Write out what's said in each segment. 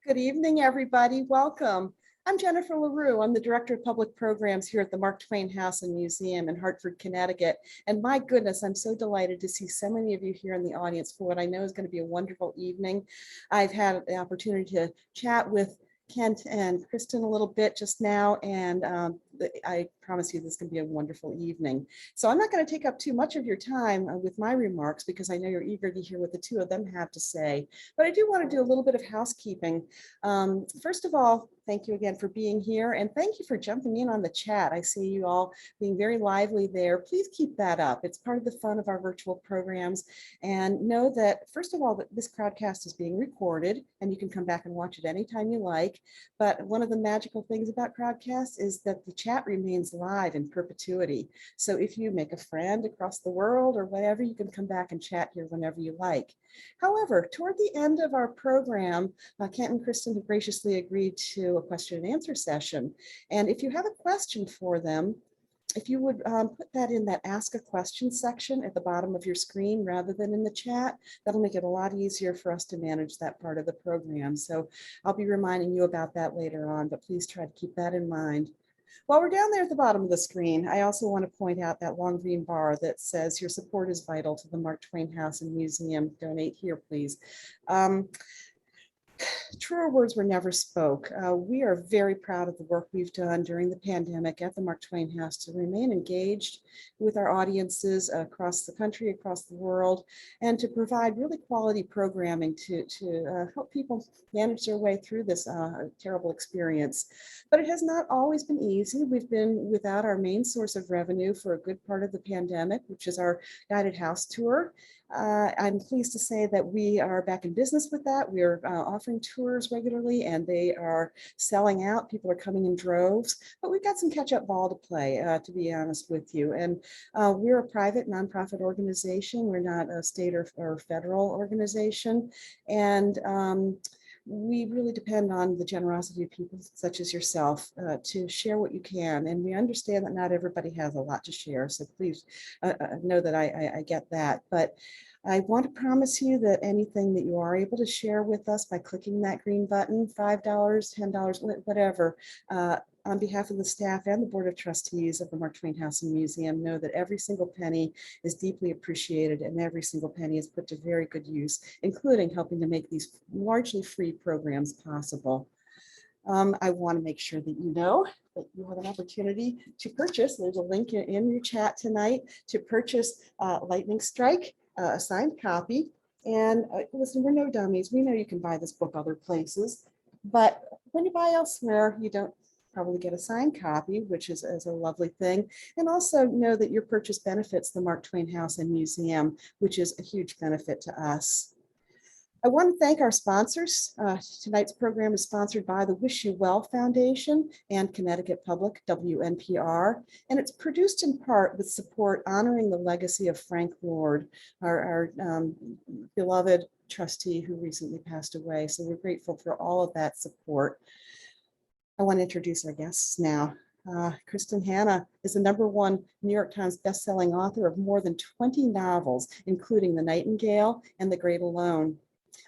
Good evening, everybody. Welcome. I'm Jennifer LaRue. I'm the Director of Public Programs here at the Mark Twain House and Museum in Hartford, Connecticut. And my goodness, I'm so delighted to see so many of you here in the audience for what I know is going to be a wonderful evening. I've had the opportunity to chat with Kent and Kristin a little bit just now, and I promise you this is going to be a wonderful evening. So I'm not going to take up too much of your time with my remarks because I know you're eager to hear what the two of them have to say. But I do want to do a little bit of housekeeping. First of all, thank you again for being here, and thank you for jumping in on the chat. I see you all being very lively there. Please keep that up. It's part of the fun of our virtual programs. And know that, first of all, that this crowdcast is being recorded, and you can come back and watch it anytime you like. But one of the magical things about crowdcasts is that the chat remains live in perpetuity. So if you make a friend across the world or whatever, you can come back and chat here whenever you like. However, toward the end of our program, Kent and Kristin have graciously agreed to a question and answer session. And if you have a question for them, if you would put that in that ask a question section at the bottom of your screen rather than in the chat, that'll make it a lot easier for us to manage that part of the program. So I'll be reminding you about that later on, but please try to keep that in mind. While we're down there at the bottom of the screen, I also want to point out that long green bar that says your support is vital to the Mark Twain House and Museum. Donate here, please. Truer words were never spoke. We are very proud of the work we've done during the pandemic at the Mark Twain House to remain engaged with our audiences across the country, across the world, and to provide really quality programming to help people manage their way through this terrible experience. But it has not always been easy. We've been without our main source of revenue for a good part of the pandemic, which is our guided house tour. I'm pleased to say that we are back in business with that. We're offering tours regularly and they are selling out. People are coming in droves, but we've got some catch-up ball to play, to be honest with you. And we're a private nonprofit organization. We're not a state or federal organization. And we really depend on the generosity of people such as yourself to share what you can. And we understand that not everybody has a lot to share. So please know that I get that. But I want to promise you that anything that you are able to share with us by clicking that green button, $5, $10, whatever, on behalf of the staff and the Board of Trustees of the Mark Twain House and Museum, know that every single penny is deeply appreciated and every single penny is put to very good use, including helping to make these largely free programs possible. I want to make sure that you know that you have an opportunity to purchase. There's a link in your chat tonight to purchase Lightning Strike, a signed copy. And listen, we're no dummies. We know you can buy this book other places, but when you buy elsewhere, you don't probably get a signed copy, which is a lovely thing. And also know that your purchase benefits the Mark Twain House and Museum, which is a huge benefit to us. I want to thank our sponsors. Tonight's program is sponsored by the Wish You Well Foundation and Connecticut Public, WNPR, and it's produced in part with support honoring the legacy of Frank Lord, our beloved trustee who recently passed away. So we're grateful for all of that support. I want to introduce our guests now. Kristin Hannah is the #1 New York Times bestselling author of more than 20 novels, including The Nightingale and The Great Alone.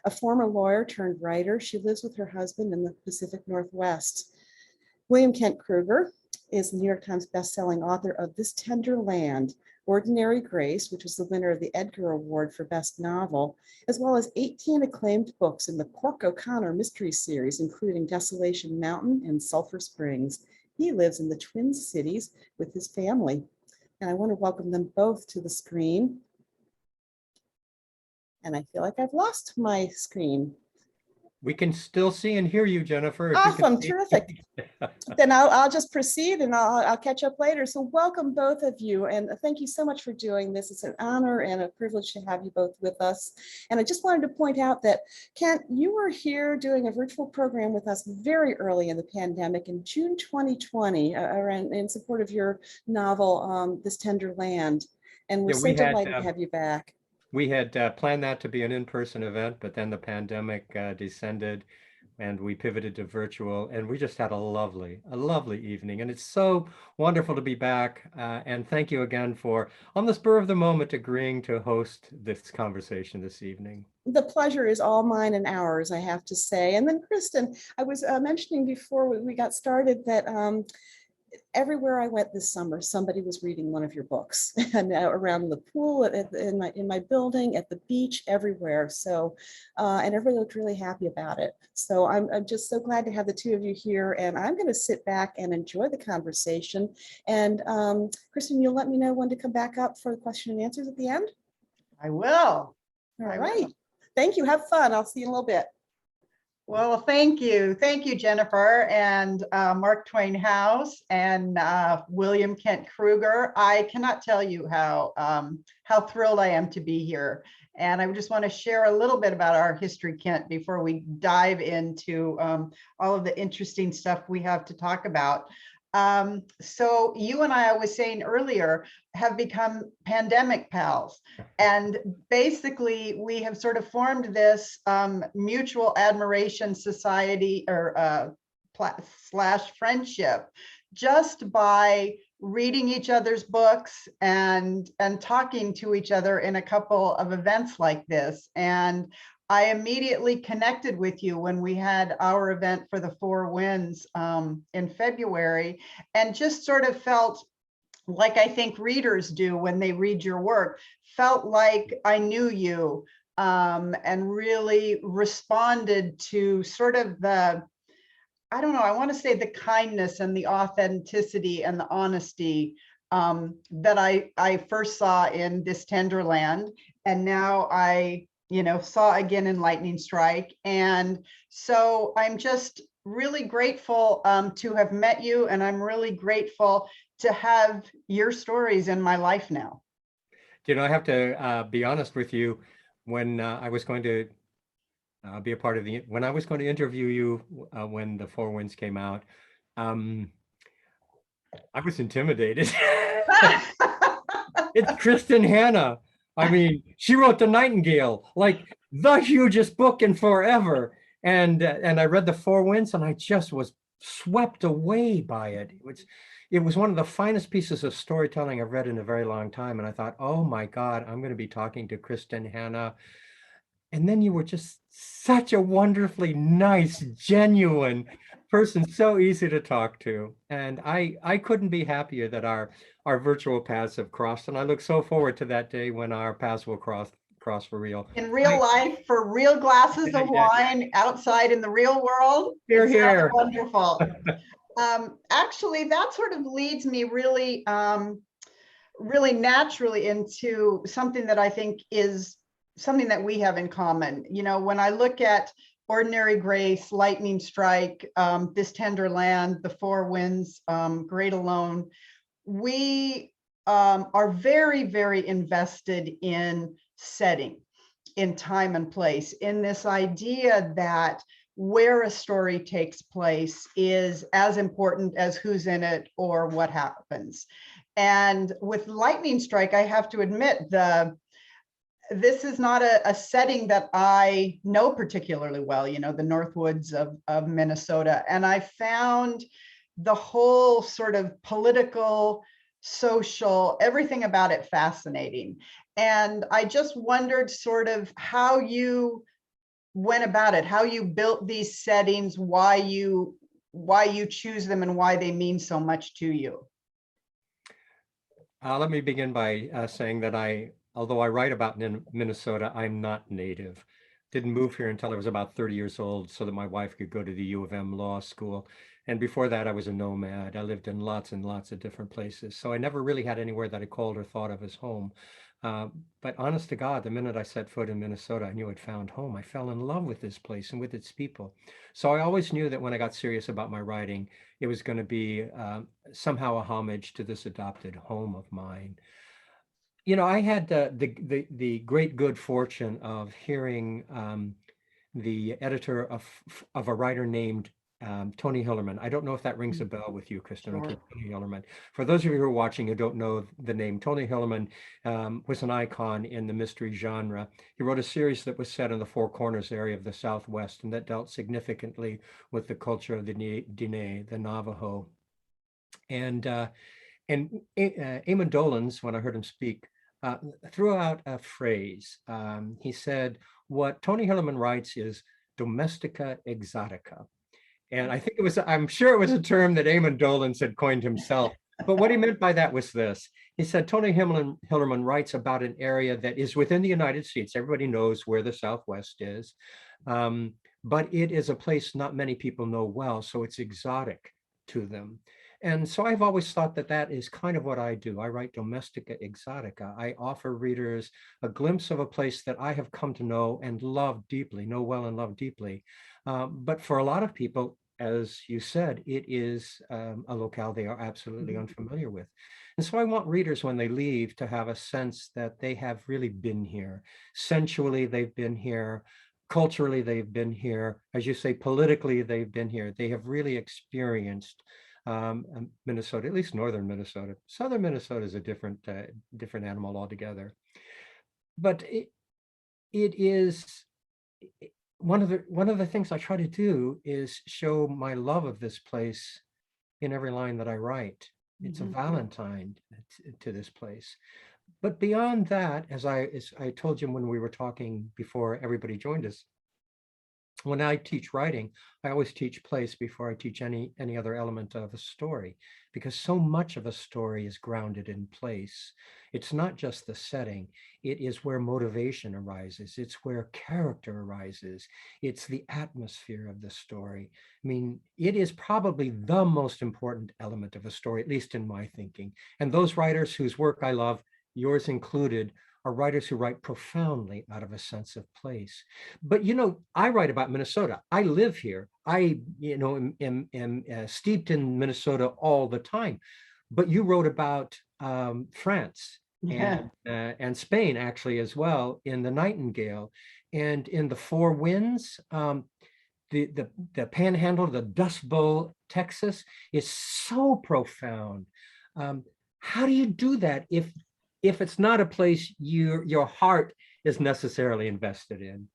A former lawyer turned writer, she lives with her husband in the Pacific Northwest. William Kent Krueger is the New York Times bestselling author of This Tender Land, Ordinary Grace, which is the winner of the Edgar Award for Best Novel, as well as 18 acclaimed books in the Cork O'Connor mystery series, including Desolation Mountain and Sulphur Springs. He lives in the Twin Cities with his family. And I want to welcome them both to the screen. And I feel like I've lost my screen. We can still see and hear you, Jennifer. Awesome, terrific. Then I'll just proceed and I'll catch up later. So welcome both of you and thank you so much for doing this. It's an honor and a privilege to have you both with us. And I just wanted to point out that, Kent, you were here doing a virtual program with us very early in the pandemic in June 2020 in support of your novel, This Tender Land. And we're so delighted to have you back. We had planned that to be an in-person event, but then the pandemic descended. and we pivoted to virtual, and we just had a lovely evening. And it's so wonderful to be back. And thank you again for, on the spur of the moment, agreeing to host this conversation this evening. The pleasure is all mine and ours, I have to say. And then Kristin, I was mentioning before we got started that everywhere I went this summer, somebody was reading one of your books, and around the pool, in my building, at the beach, everywhere. So, and everybody looked really happy about it. So I'm just so glad to have the two of you here, and I'm going to sit back and enjoy the conversation. And Kristin, you'll let me know when to come back up for the question and answers at the end? I will. All right. Thank you. Have fun. I'll see you in a little bit. Well, thank you. Thank you, Jennifer, and Mark Twain House and William Kent Krueger. I cannot tell you how thrilled I am to be here. And I just want to share a little bit about our history, Kent, before we dive into all of the interesting stuff we have to talk about. So you and I was saying earlier, have become pandemic pals. And basically, we have sort of formed this mutual admiration society or / friendship just by reading each other's books and talking to each other in a couple of events like this. And I immediately connected with you when we had our event for the Four Winds in February, and just sort of felt like I think readers do when they read your work, felt like I knew you and really responded to sort of the, I don't know, I want to say the kindness and the authenticity and the honesty that I first saw in This Tender Land, and now I saw again in Lightning Strike. And so I'm just really grateful to have met you, and I'm really grateful to have your stories in my life now. I have to be honest with you. When I was going to be a part of when I was going to interview you when the Four Winds came out, I was intimidated. It's Kristin Hannah. I mean, she wrote The Nightingale, like the hugest book in forever. And I read The Four Winds, and I just was swept away by it. It was one of the finest pieces of storytelling I've read in a very long time. And I thought, oh my God, I'm going to be talking to Kristin Hannah. And then you were just such a wonderfully nice, genuine person, so easy to talk to. And I couldn't be happier that our virtual paths have crossed. And I look so forward to that day when our paths will cross for real. In real life, for real glasses of wine outside in the real world. Here, here. Wonderful. Actually, that sort of leads me really, really naturally into something that I think is something that we have in common. When I look at Ordinary Grace, Lightning Strike, This Tender Land, The Four Winds, Great Alone, we are very, very invested in setting, in time and place, in this idea that where a story takes place is as important as who's in it or what happens. And with Lightning Strike, I have to admit, this is not a setting that I know particularly well, the Northwoods of Minnesota. And I found the whole sort of political, social, everything about it fascinating. And I just wondered sort of how you went about it, how you built these settings, why you choose them, and why they mean so much to you. Let me begin by saying that although I write about Minnesota, I'm not native. Didn't move here until I was about 30 years old so that my wife could go to the U of M law school. And before that, I was a nomad. I lived in lots and lots of different places. So I never really had anywhere that I called or thought of as home. But honest to God, the minute I set foot in Minnesota, I knew I'd found home. I fell in love with this place and with its people. So I always knew that when I got serious about my writing, it was going to be somehow a homage to this adopted home of mine. I had the great good fortune of hearing the editor of a writer named Tony Hillerman. I don't know if that rings a bell with you, Kristin. Okay, Sure. Tony Hillerman. For those of you who are watching who don't know the name, Tony Hillerman was an icon in the mystery genre. He wrote a series that was set in the Four Corners area of the Southwest, and that dealt significantly with the culture of the Diné, the Navajo. And Eamon Dolans, when I heard him speak, threw out a phrase. He said, what Tony Hillerman writes is Domestica Exotica. And I think it was, I'm sure it was a term that Eamon Dolans had coined himself. But what he meant by that was this. He said, Tony Hillerman writes about an area that is within the United States. Everybody knows where the Southwest is. But it is a place not many people know well, so it's exotic to them. And so I've always thought that that is kind of what I do. I write Domestica Exotica. I offer readers a glimpse of a place that I have come to know and love deeply, know well and love deeply. But for a lot of people, as you said, it is a locale they are absolutely unfamiliar with. And so I want readers, when they leave, to have a sense that they have really been here. Sensually, they've been here. Culturally, they've been here. As you say, politically, they've been here. They have really experienced Minnesota, at least northern Minnesota. Southern Minnesota is a different animal altogether. But it is one of the things I try to do is show my love of this place in every line that I write. It's a Valentine to this place. But beyond that, as I told you when we were talking before everybody joined us, when I teach writing, I always teach place before I teach any other element of a story, because so much of a story is grounded in place. It's not just the setting, it is where motivation arises, it's where character arises, it's the atmosphere of the story. I mean, it is probably the most important element of a story, at least in my thinking. And those writers whose work I love, yours included, are writers who write profoundly out of a sense of place. But, you know, I write about Minnesota. I live here. I, you know, am steeped in Minnesota all the time. But you wrote about France and Spain, actually, as well, in The Nightingale and in The Four Winds. The Panhandle, the Dust Bowl, Texas, is so profound. How do you do that if it's not a place your heart is necessarily invested in?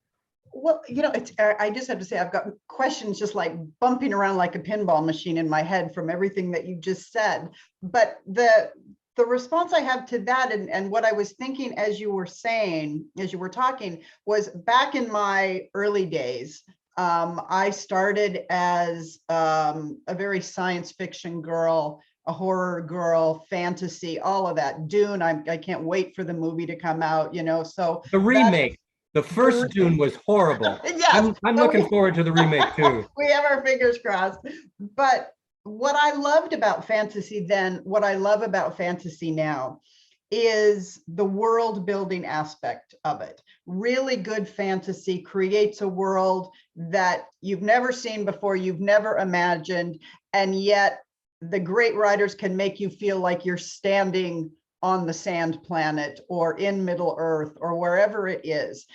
Well, you know, I just have to say, I've got questions just like bumping around like a pinball machine in my head from everything that you just said. But the response I have to that and what I was thinking as you were saying, as you were talking, was back in my early days, I started as a very science fiction girl, a horror girl, fantasy, all of that. Dune, I can't wait for the movie to come out, you know, so. The remake, the first Dune was horrible. Yes. I'm looking forward to the remake too. We have our fingers crossed. But what I loved about fantasy then, what I love about fantasy now, is the world building aspect of it. Really good fantasy creates a world that you've never seen before, you've never imagined, and yet the great writers can make you feel like you're standing on the sand planet or in Middle Earth or wherever it is.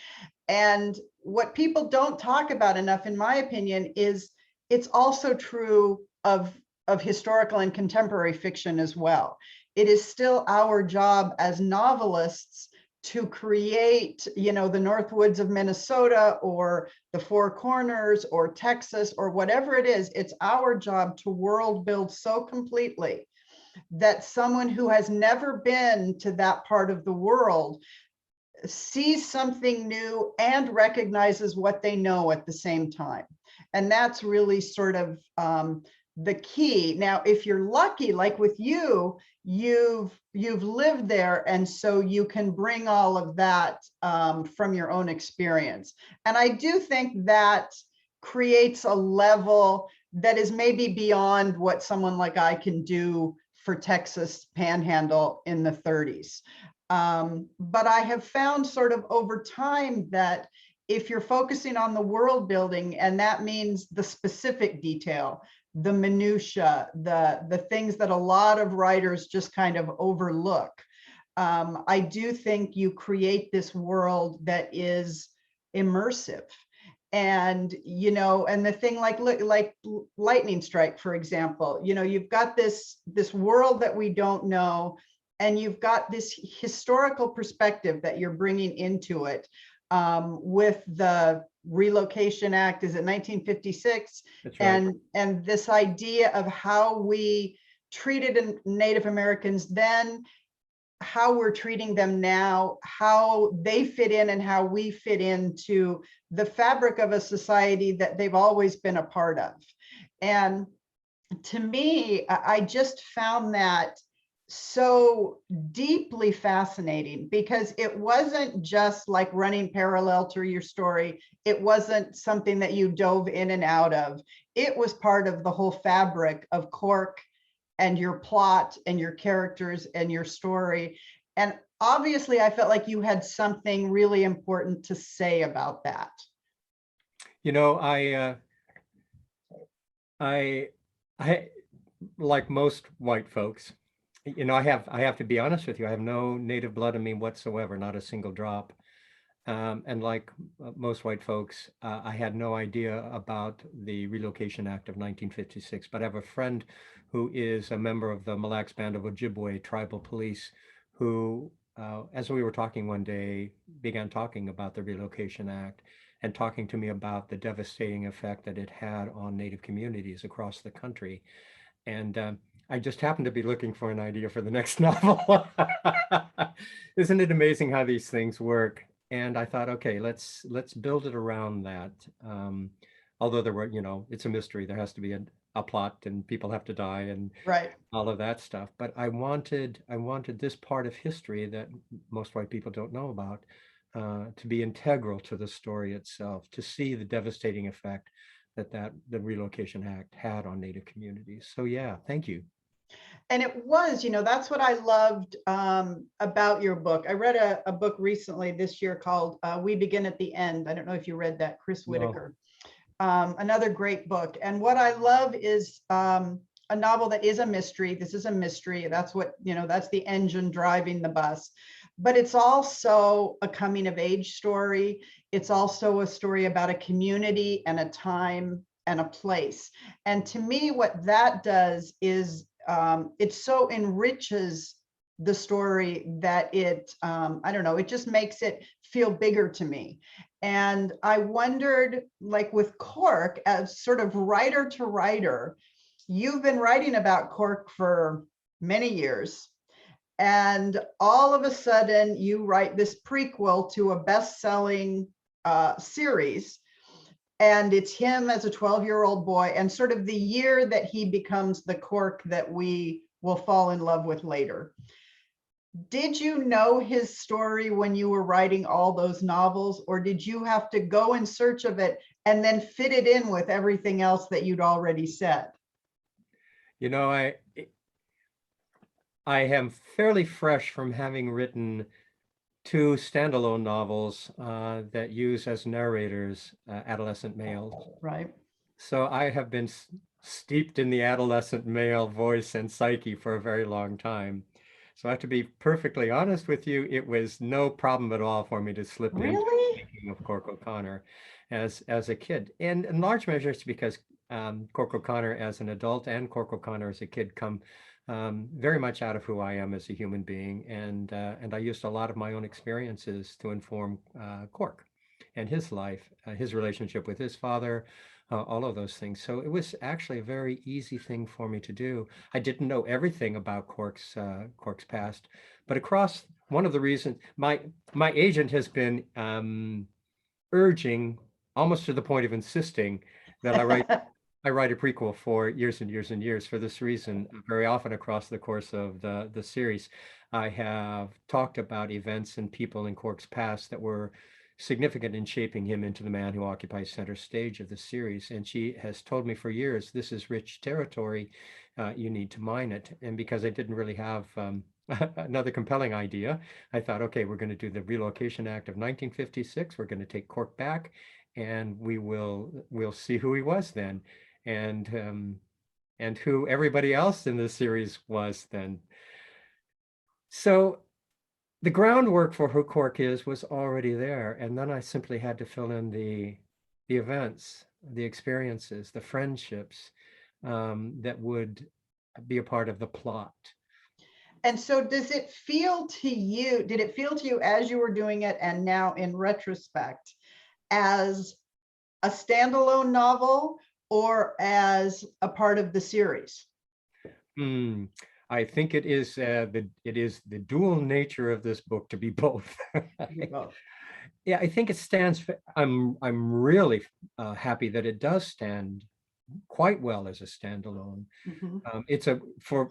And what people don't talk about enough, in my opinion, is it's also true of historical and contemporary fiction as well. It is still our job as novelists to create, you know, the Northwoods of Minnesota or the Four Corners or Texas or whatever it is. It's our job to world build so completely that someone who has never been to that part of the world sees something new and recognizes what they know at the same time. And that's really sort of the key. Now, if you're lucky, like with you, you've lived there, and so you can bring all of that from your own experience. And I do think that creates a level that is maybe beyond what someone like I can do for Texas Panhandle in the 30s. But I have found sort of over time that if you're focusing on the world building, and that means the specific detail, the minutia, the things that a lot of writers just kind of overlook, I do think you create this world that is immersive. And, you know, and the thing like lightning strike, for example, you know, you've got this world that we don't know, and you've got this historical perspective that you're bringing into it, with the Relocation Act, is it 1956? That's right. And this idea of how we treated Native Americans then, how we're treating them now, how they fit in and how we fit into the fabric of a society that they've always been a part of. And to me, I just found that so deeply fascinating, because it wasn't just like running parallel to your story. It wasn't something that you dove in and out of. It was part of the whole fabric of Cork and your plot and your characters and your story. And obviously, I felt like you had something really important to say about that. You know, I like most white folks, you know, I have to be honest with you. I have no native blood in me whatsoever, not a single drop. And like most white folks, I had no idea about the Relocation Act of 1956, but I have a friend who is a member of the Mille Lacs Band of Ojibwe tribal police who, as we were talking one day, began talking about the Relocation Act and talking to me about the devastating effect that it had on Native communities across the country. And I just happened to be looking for an idea for the next novel. Isn't it amazing how these things work? And I thought, okay, let's build it around that. Although there were, you know, it's a mystery. There has to be a plot, and people have to die, and Right. all of that stuff. But I wanted this part of history that most white people don't know about to be integral to the story itself, to see the devastating effect that the Relocation Act had on Native communities. So yeah, thank you. And it was, you know, that's what I loved about your book. I read a book recently this year called We Begin at the End. I don't know if you read that, Chris No. Whitaker. Another great book. And what I love is a novel that is a mystery. This is a mystery. That's what, you know, that's the engine driving the bus. But it's also a coming of age story. It's also a story about a community and a time and a place. And to me, what that does is it so enriches the story that it, I don't know, it just makes it feel bigger to me. And I wondered, like with Cork, as sort of writer to writer, you've been writing about Cork for many years. And all of a sudden you write this prequel to a best-selling series. And it's him as a 12-year-old boy, and sort of the year that he becomes the Cork that we will fall in love with later. Did you know his story when you were writing all those novels, or did you have to go in search of it and then fit it in with everything else that you'd already said? You know, I am fairly fresh from having written 2 standalone novels that use as narrators adolescent males. Right. So I have been steeped in the adolescent male voice and psyche for a very long time. So I have to be perfectly honest with you, it was no problem at all for me to slip into Really? thinking of Cork O'Connor as a kid. And in large measure, it's because Cork O'Connor as an adult and Cork O'Connor as a kid come very much out of who I am as a human being. And I used a lot of my own experiences to inform Cork and his life, his relationship with his father, all of those things. So it was actually a very easy thing for me to do. I didn't know everything about Cork's past, but across one of the reasons my agent has been urging, almost to the point of insisting, that I write a prequel for years and years and years for this reason. Very often across the course of the series, I have talked about events and people in Cork's past that were significant in shaping him into the man who occupies center stage of the series. And she has told me for years, this is rich territory, you need to mine it. And because I didn't really have another compelling idea, I thought, okay, we're going to do the Relocation Act of 1956. We're going to take Cork back, and we'll see who he was then, and who everybody else in the series was then. So the groundwork for who Cork is was already there, and then I simply had to fill in the the events, the experiences, the friendships that would be a part of the plot. And so does it feel to you, did it feel to you as you were doing it and now in retrospect as a standalone novel or as a part of the series? I think it is the dual nature of this book to be both. Both. Yeah, I think it stands for, I'm really happy that it does stand quite well as a standalone. It's for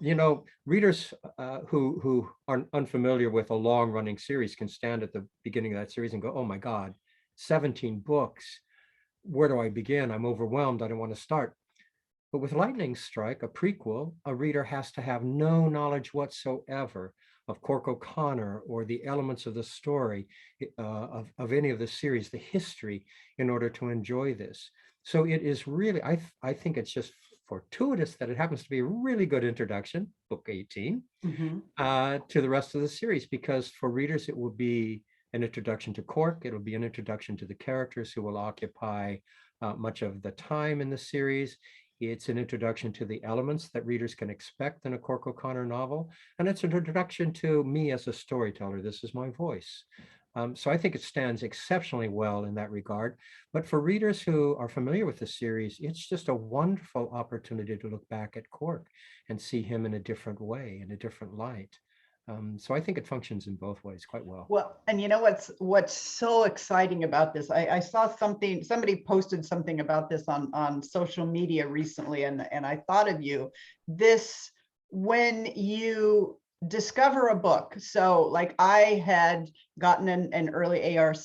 readers who are unfamiliar with a long running series can stand at the beginning of that series and go, oh my God, 17 books. Where do I begin? I'm overwhelmed. I don't want to start. But with Lightning Strike, a prequel, a reader has to have no knowledge whatsoever of Cork O'Connor or the elements of the story of any of the series, the history, in order to enjoy this. So it is really, I think it's just fortuitous that it happens to be a really good introduction, book 18, to the rest of the series, because for readers, it will be an introduction to Cork. It'll be an introduction to the characters who will occupy much of the time in the series. It's an introduction to the elements that readers can expect in a Cork O'Connor novel. And it's an introduction to me as a storyteller. This is my voice. So I think it stands exceptionally well in that regard. But for readers who are familiar with the series, it's just a wonderful opportunity to look back at Cork and see him in a different way, in a different light. So I think it functions in both ways quite well. Well, and you know what's so exciting about this? I saw something, somebody posted something about this on social media recently, and I thought of you. This, when you discover a book, so like I had gotten an early ARC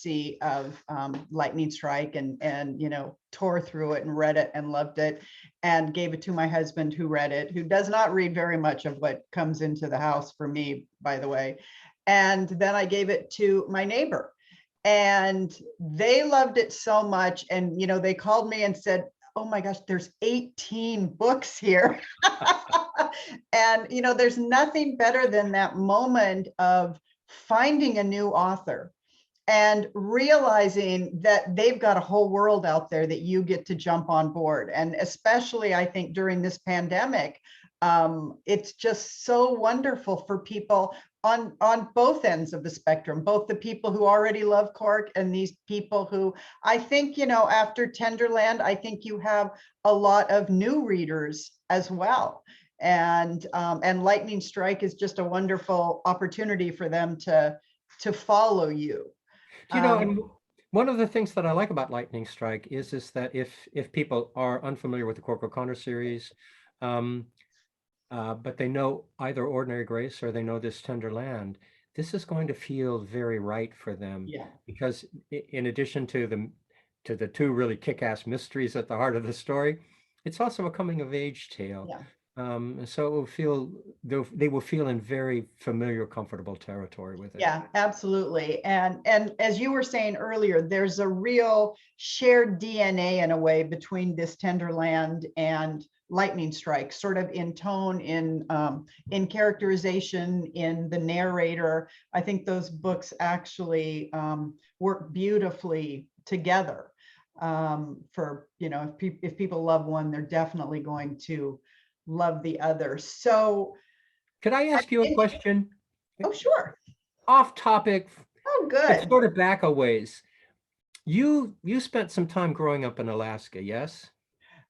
of Lightning Strike and tore through it and read it and loved it and gave it to my husband, who read it, who does not read very much of what comes into the house for me, by the way. And then I gave it to my neighbor and they loved it so much. And they called me and said, oh my gosh, there's 18 books here. And there's nothing better than that moment of finding a new author and realizing that they've got a whole world out there that you get to jump on board. And especially, I think, during this pandemic, it's just so wonderful for people on both ends of the spectrum, both the people who already love Cork and these people who, I think, after Tenderland, I think you have a lot of new readers as well. And Lightning Strike is just a wonderful opportunity for them to follow you. And one of the things that I like about Lightning Strike is that if people are unfamiliar with the Cork O'Connor series, but they know either Ordinary Grace or they know this Tender Land, this is going to feel very right for them. Yeah. Because in addition to the two really kick-ass mysteries at the heart of the story, it's also a coming of age tale. Yeah. So they will feel in very familiar, comfortable territory with it. Yeah, absolutely. And as you were saying earlier, there's a real shared DNA in a way between this Tenderland and Lightning Strike, sort of in tone, in characterization, in the narrator. I think those books actually work beautifully together. For if people love one, they're definitely going to love the other. So could I ask you a question? Oh, sure. Off topic. Oh, good. It's sort of back a ways. You spent some time growing up in Alaska, yes?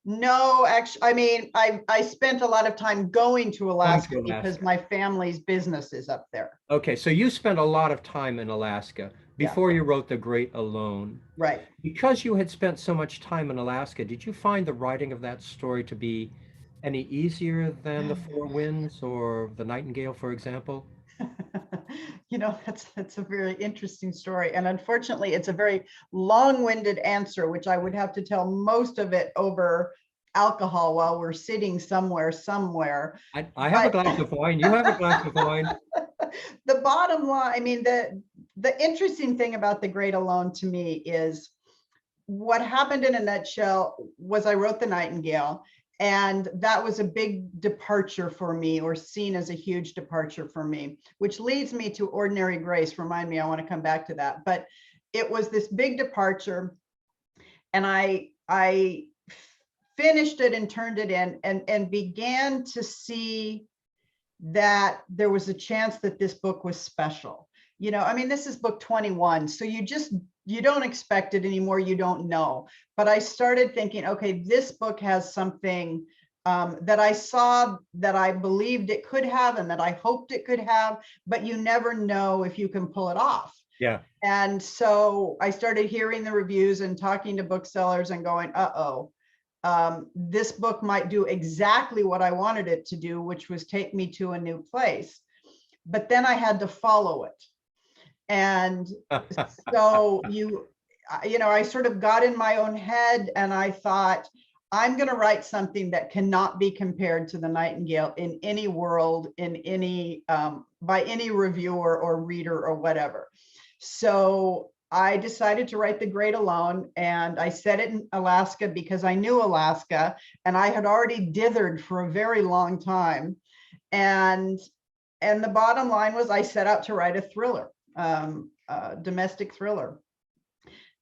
No, actually, I mean, I spent a lot of time going to Alaska because my family's business is up there. Okay, so you spent a lot of time in Alaska before you wrote The Great Alone. Right. Because you had spent so much time in Alaska, did you find the writing of that story to be any easier than The Four Winds or The Nightingale, for example? That's a very interesting story. And unfortunately, it's a very long-winded answer, which I would have to tell most of it over alcohol while we're sitting somewhere. I have a glass of wine. You have a glass of wine. The bottom line, I mean, the interesting thing about The Great Alone to me is what happened in a nutshell was I wrote The Nightingale. And that was a big departure for me, or seen as a huge departure for me, which leads me to Ordinary Grace. Remind me, I want to come back to that. But it was this big departure. And I finished it and turned it in and began to see that there was a chance that this book was special. You know, I mean, this is book 21, so you don't expect it anymore, you don't know. But I started thinking, okay, this book has something that I saw that I believed it could have and that I hoped it could have, but you never know if you can pull it off. Yeah. And so I started hearing the reviews and talking to booksellers and going, this book might do exactly what I wanted it to do, which was take me to a new place. But then I had to follow it. And so I sort of got in my own head and I thought, I'm going to write something that cannot be compared to The Nightingale in any world, in any by any reviewer or reader or whatever. So I decided to write The Great Alone, and I set it in Alaska because I knew Alaska and I had already dithered for a very long time. And the bottom line was I set out to write a thriller, domestic thriller.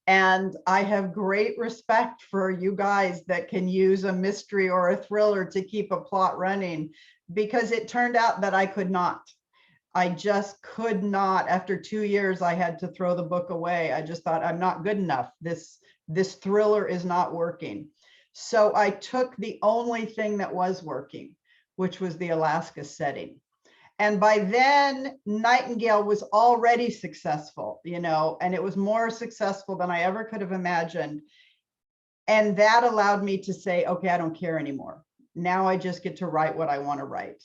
And I have great respect for you guys that can use a mystery or a thriller to keep a plot running, because it turned out that I could not. I just could not. After 2 years, I had to throw the book away. I just thought, I'm not good enough. This thriller is not working. So I took the only thing that was working, which was the Alaska setting. And by then, Nightingale was already successful, and it was more successful than I ever could have imagined. And that allowed me to say, okay, I don't care anymore. Now I just get to write what I want to write.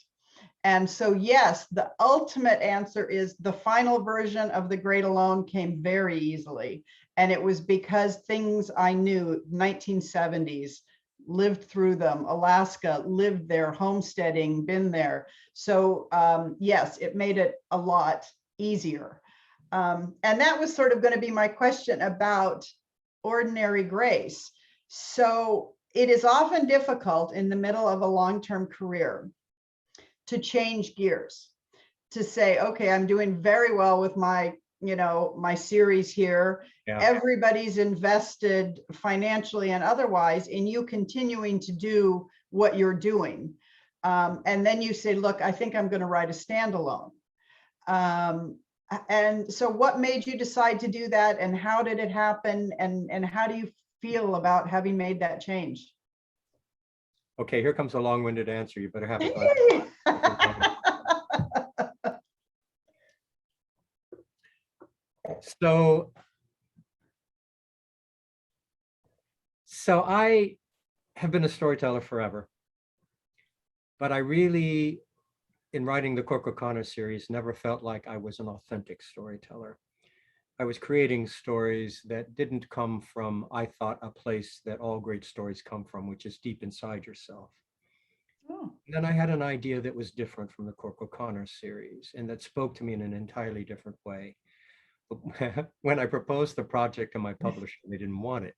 And so, yes, the ultimate answer is the final version of The Great Alone came very easily. And it was because things I knew, 1970s, lived through them, Alaska, lived there, homesteading, been there. So yes, it made it a lot easier. And that was sort of going to be my question about Ordinary Grace. So it is often difficult in the middle of a long-term career to change gears, to say, okay, I'm doing very well with my my series here. Yeah. Everybody's invested financially and otherwise in you continuing to do what you're doing. And then you say, look, I think I'm going to write a standalone. And so what made you decide to do that, and how did it happen, and how do you feel about having made that change? Okay, here comes a long-winded answer. You better have it. So I have been a storyteller forever, but I really, in writing the Cork O'Connor series, never felt like I was an authentic storyteller. I was creating stories that didn't come from, I thought, a place that all great stories come from, which is deep inside yourself. Oh. Then I had an idea that was different from the Cork O'Connor series and that spoke to me in an entirely different way. But when I proposed the project to my publisher, they didn't want it.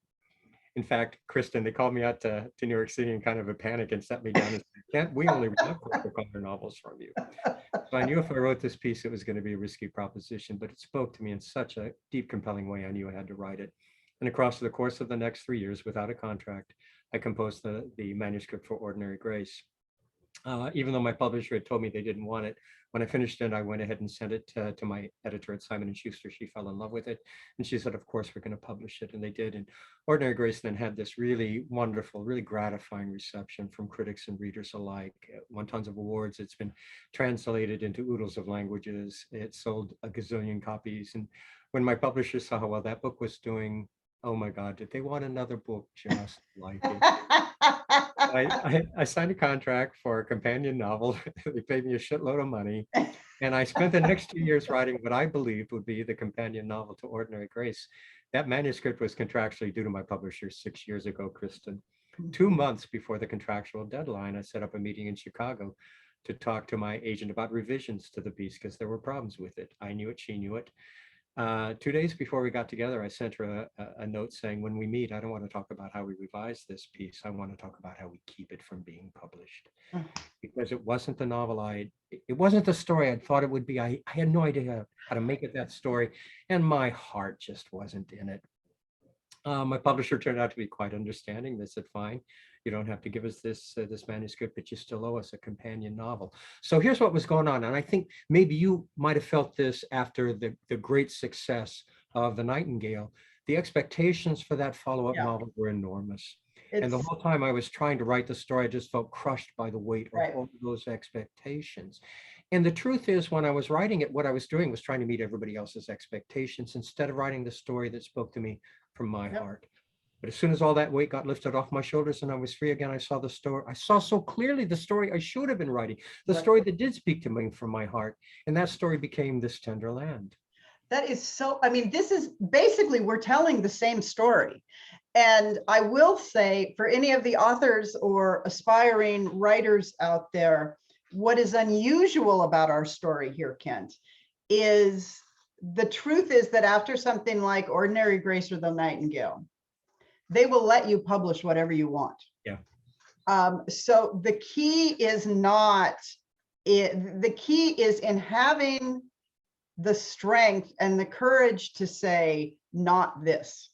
In fact, Kristin, they called me out to New York City in kind of a panic and set me down and said, we only want Cork O'Connor novels from you. So I knew if I wrote this piece, it was going to be a risky proposition, but it spoke to me in such a deep, compelling way. I knew I had to write it. And across the course of the next 3 years, without a contract, I composed the manuscript for Ordinary Grace. Even though my publisher had told me they didn't want it, when I finished it, I went ahead and sent it to my editor at Simon & Schuster. She fell in love with it. And she said, of course, we're going to publish it. And they did. And Ordinary Grace then had this really wonderful, really gratifying reception from critics and readers alike. It won tons of awards. It's been translated into oodles of languages. It sold a gazillion copies. And when my publisher saw how well that book was doing, oh my God, did they want another book just like it? I signed a contract for a companion novel. They paid me a shitload of money. And I spent the next 2 years writing what I believed would be the companion novel to Ordinary Grace. That manuscript was contractually due to my publisher 6 years ago, Kristin. 2 months before the contractual deadline, I set up a meeting in Chicago to talk to my agent about revisions to the piece because there were problems with it. I knew it, she knew it. 2 days before we got together, I sent her a note saying, when we meet, I don't want to talk about how we revised this piece. I want to talk about how we keep it from being published. Because it wasn't the novel it wasn't the story I thought it would be. I had no idea how to make it that story. And my heart just wasn't in it. My publisher turned out to be quite understanding. They said, fine, you don't have to give us this manuscript, but you still owe us a companion novel. So here's what was going on. And I think maybe you might have felt this after the great success of The Nightingale. The expectations for that follow-up Yeah. novel were enormous. And the It's whole time I was trying to write the story, I just felt crushed by the weight of right. all those expectations. And the truth is, when I was writing it, what I was doing was trying to meet everybody else's expectations instead of writing the story that spoke to me from my Yep. heart. But as soon as all that weight got lifted off my shoulders and I was free again, I saw the story. I saw so clearly the story I should have been writing, the Right. story that did speak to me from my heart. And that story became This Tender Land. That is so, I mean, this is basically, we're telling the same story. And I will say, for any of the authors or aspiring writers out there, what is unusual about our story here, Kent, is the truth is that after something like Ordinary Grace or The Nightingale, they will let you publish whatever you want. Yeah. So the key is not, the key is in having the strength and the courage to say, not this,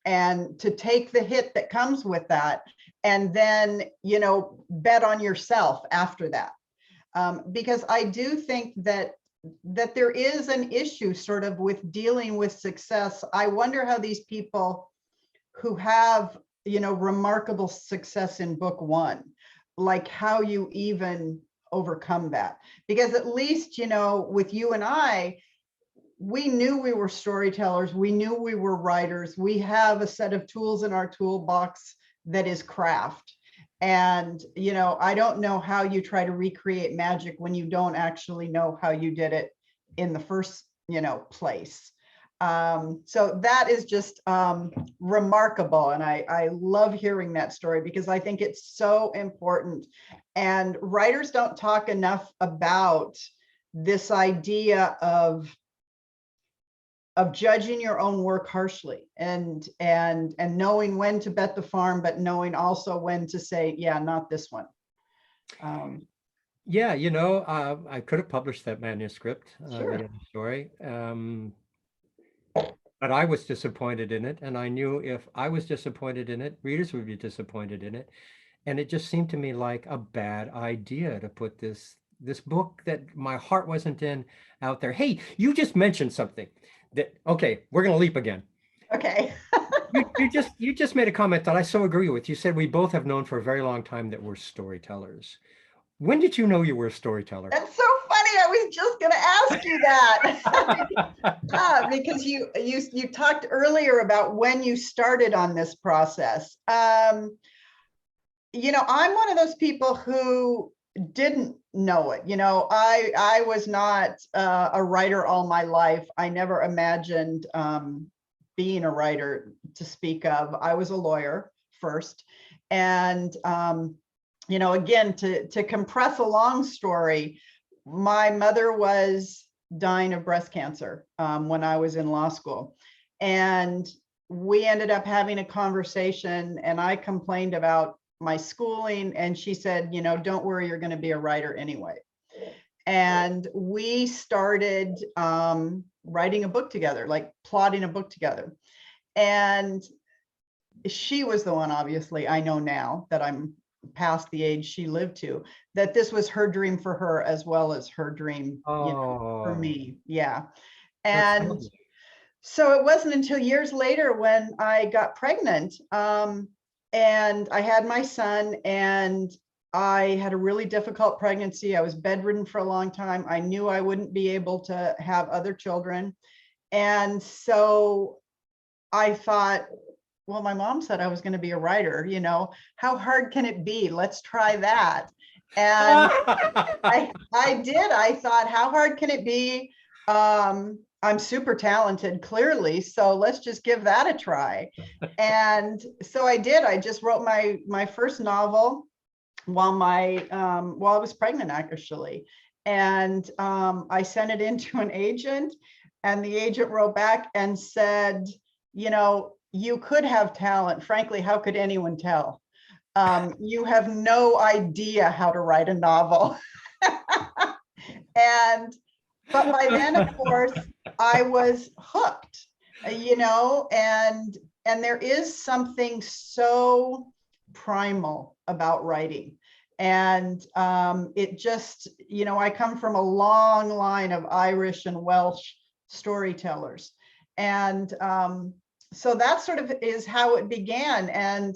and to take the hit that comes with that, and then, you know, bet on yourself after that. Because I do think that there is an issue sort of with dealing with success. I wonder how these people who have, you know, remarkable success in book one, like how you even overcome that. Because at least, you know, with you and I, we knew we were storytellers. We knew we were writers. We have a set of tools in our toolbox that is craft. And, you know, I don't know how you try to recreate magic when you don't actually know how you did it in the first, you know, place. So that is just remarkable. And I love hearing that story because I think it's so important. And writers don't talk enough about this idea of judging your own work harshly and knowing when to bet the farm, but knowing also when to say, yeah, not this one. Yeah, you know, I could have published that manuscript, Sure. the other story. But I was disappointed in it, and I knew if I was disappointed in it, readers would be disappointed in it. And it just seemed to me like a bad idea to put this book that my heart wasn't in out there. Hey, you just mentioned something that, okay, we're going to leap again. Okay. You just made a comment that I so agree with. You said we both have known for a very long time that we're storytellers. When did you know you were a storyteller? That's so funny. I was just going to ask you that. Because you talked earlier about when you started on this process. You know, I'm one of those people who didn't know it. You know, I was not a writer all my life. I never imagined being a writer to speak of. I was a lawyer first. And you know, again, to compress a long story, my mother was dying of breast cancer when I was in law school. And we ended up having a conversation and I complained about my schooling. And she said, you know, don't worry, you're going to be a writer anyway. And we started writing a book together, like plotting a book together. And she was the one, obviously, I know now that I'm past the age she lived to, that this was her dream for her as well as her dream, you know, for me. Yeah. And so it wasn't until years later when I got pregnant and I had my son, and I had a really difficult pregnancy. I was bedridden for a long time. I knew I wouldn't be able to have other children. And so I thought, well, my mom said I was going to be a writer, you know, how hard can it be? Let's try that. And I did. I thought, how hard can it be? I'm super talented, clearly, so let's just give that a try. And so I did. I just wrote my first novel while I was pregnant, actually. And I sent it in to an agent, and the agent wrote back and said, you know, you could have talent. Frankly, how could anyone tell? You have no idea how to write a novel. But by then, of course, I was hooked, you know, and there is something so primal about writing. And it just, I come from a long line of Irish and Welsh storytellers. And so that sort of is how it began. And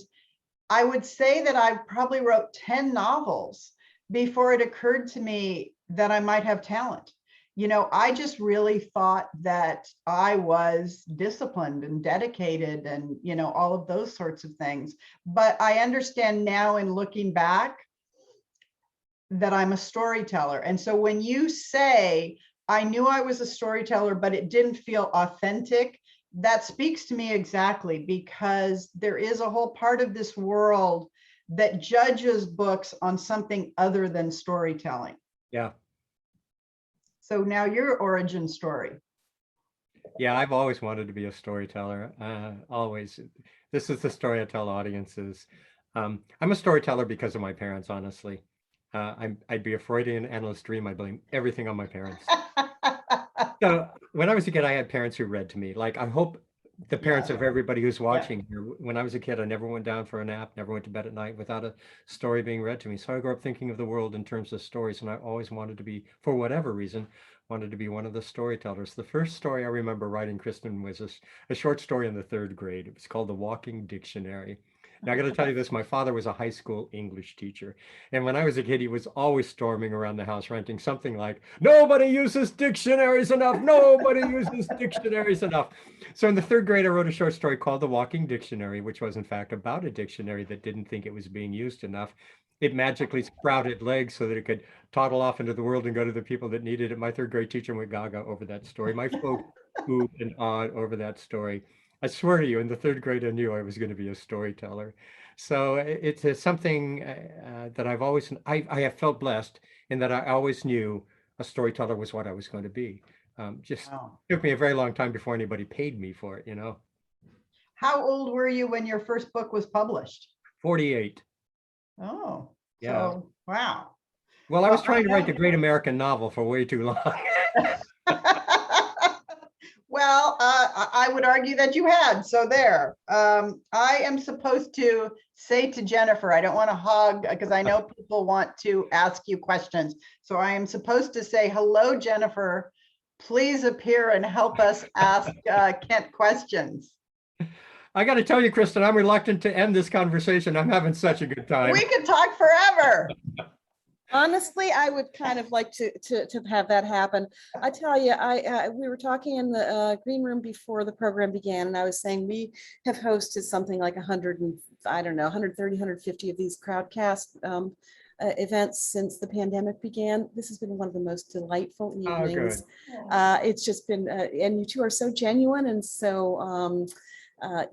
I would say that I probably wrote 10 novels before it occurred to me that I might have talent. I just really thought that I was disciplined and dedicated and, all of those sorts of things. But I understand now in looking back that I'm a storyteller. And so when you say, I knew I was a storyteller, but it didn't feel authentic, that speaks to me exactly, because there is a whole part of this world that judges books on something other than storytelling. Yeah. So now your origin story. Yeah, I've always wanted to be a storyteller. Always. This is the story I tell audiences. I'm a storyteller because of my parents, honestly. I'd be a Freudian analyst dream. I blame everything on my parents. So when I was a kid, I had parents who read to me. Like, I hope the parents of everybody who's watching here, when I was a kid, I never went down for a nap, never went to bed at night without a story being read to me. So I grew up thinking of the world in terms of stories, and I always wanted to be, for whatever reason, wanted to be one of the storytellers. The first story I remember writing, Kristin, was a short story in the 3rd grade. It was called The Walking Dictionary. Now, I got to tell you this, my father was a high school English teacher. And when I was a kid, he was always storming around the house, ranting something like, nobody uses dictionaries enough. Nobody uses dictionaries enough. So in the 3rd grade, I wrote a short story called The Walking Dictionary, which was in fact about a dictionary that didn't think it was being used enough. It magically sprouted legs so that it could toddle off into the world and go to the people that needed it. My 3rd grade teacher went gaga over that story. My folks oohed and awed over that story. I swear to you, in the 3rd grade, I knew I was going to be a storyteller. So it's something that I've always, I have felt blessed in that I always knew a storyteller was what I was going to be. Just took me a very long time before anybody paid me for it, How old were you when your first book was published? 48. Oh, yeah. So, wow. Well, I was trying to write the great American novel for way too long. Well, I would argue that you had. So there. I am supposed to say to Jennifer, I don't want to hog because I know people want to ask you questions. So I am supposed to say, hello, Jennifer. Please appear and help us ask Kent questions. I got to tell you, Kristin, I'm reluctant to end this conversation. I'm having such a good time. We could talk forever. Honestly, I would kind of like to have that happen. I tell you, we were talking in the green room before the program began, and I was saying we have hosted something like 100 and I don't know, 130, 150 of these crowdcast events since the pandemic began. This has been one of the most delightful evenings. It's just been, and you two are so genuine and so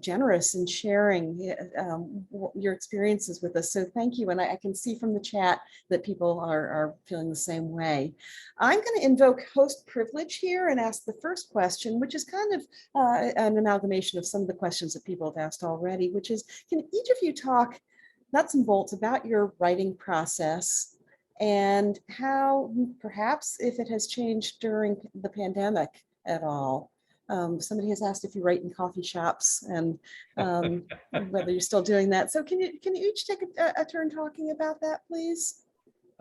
generous in sharing your experiences with us. So thank you. And I can see from the chat that people are feeling the same way. I'm going to invoke host privilege here and ask the first question, which is kind of an amalgamation of some of the questions that people have asked already, which is, can each of you talk nuts and bolts about your writing process and how perhaps if it has changed during the pandemic at all? Somebody has asked if you write in coffee shops and whether you're still doing that. So can you each take a turn talking about that, please?